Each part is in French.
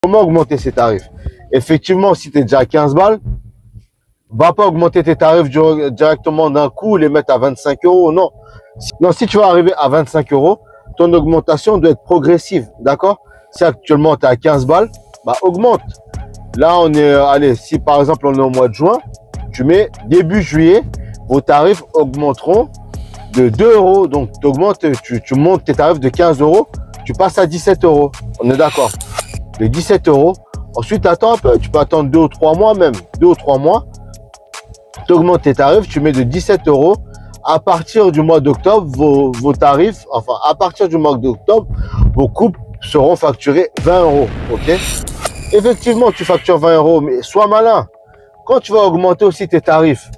Comment augmenter ses tarifs? Effectivement, si tu es déjà à 15 balles, va pas augmenter tes tarifs directement d'un coup, les mettre à 25 euros. Non. Non, si tu vas arriver à 25 euros, ton augmentation doit être progressive. D'accord? Si actuellement tu es à 15 balles, bah augmente. Là, on est, allez, si par exemple on est au mois de juin, tu mets début juillet, vos tarifs augmenteront de 2 euros. Donc, tu montes tes tarifs de 15 euros, tu passes à 17 euros. On est d'accord? De 17 euros. Ensuite, attends un peu. Tu peux attendre 2 ou 3 mois même. 2 ou 3 mois. Tu augmentes tes tarifs, tu mets de 17 euros. À partir du mois d'octobre, vos tarifs, enfin, à partir du mois d'octobre, vos coupes seront facturées 20 euros. OK? Effectivement, tu factures 20 euros, mais sois malin. Quand tu vas augmenter aussi tes tarifs,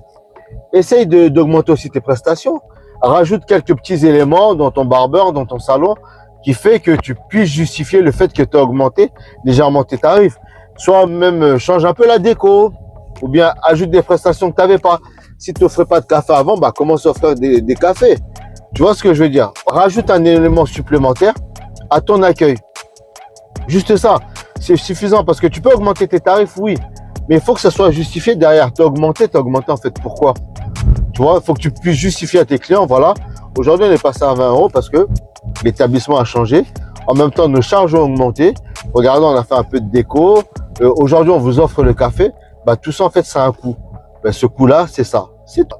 essaye d'augmenter aussi tes prestations. Rajoute quelques petits éléments dans ton barbeur, dans ton salon, qui fait que tu puisses justifier le fait que tu as augmenté légèrement tes tarifs. Soit même change un peu la déco, ou bien ajoute des prestations que tu n'avais pas. Si tu n'offrais pas de café avant, bah commence à offrir des cafés. Tu vois ce que je veux dire? Rajoute un élément supplémentaire à ton accueil. Juste ça, c'est suffisant parce que tu peux augmenter tes tarifs, oui, mais il faut que ça soit justifié derrière. T'as augmenté en fait. Pourquoi? Tu vois, il faut que tu puisses justifier à tes clients, voilà, aujourd'hui on est passé à 20 euros parce que l'établissement a changé. En même temps, nos charges ont augmenté. Regardez, on a fait un peu de déco. Aujourd'hui, on vous offre le café. Bah, tout ça, en fait, c'est un coût. Bah, ce coût-là, c'est ça.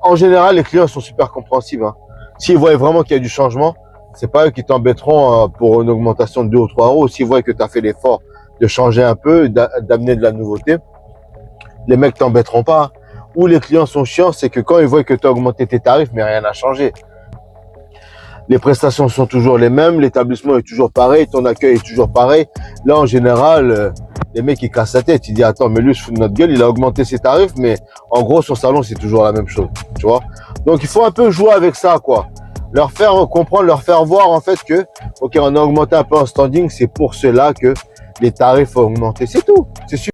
En général, les clients sont super compréhensifs. Hein. S'ils voient vraiment qu'il y a du changement, c'est pas eux qui t'embêteront pour une augmentation de 2 ou 3 euros. S'ils voient que tu as fait l'effort de changer un peu, d'amener de la nouveauté, les mecs t'embêteront pas. Où les clients sont chiants, c'est que quand ils voient que tu as augmenté tes tarifs, mais rien n'a changé. Les prestations sont toujours les mêmes, l'établissement est toujours pareil, ton accueil est toujours pareil. Là, en général, les mecs, ils cassent la tête. Ils disent, attends, mais lui, je fous de notre gueule, il a augmenté ses tarifs, mais en gros, son salon, c'est toujours la même chose, tu vois. Donc, il faut un peu jouer avec ça, quoi. Leur faire comprendre, leur faire voir, en fait, que, OK, on a augmenté un peu en standing, c'est pour cela que les tarifs ont augmenté. C'est tout. C'est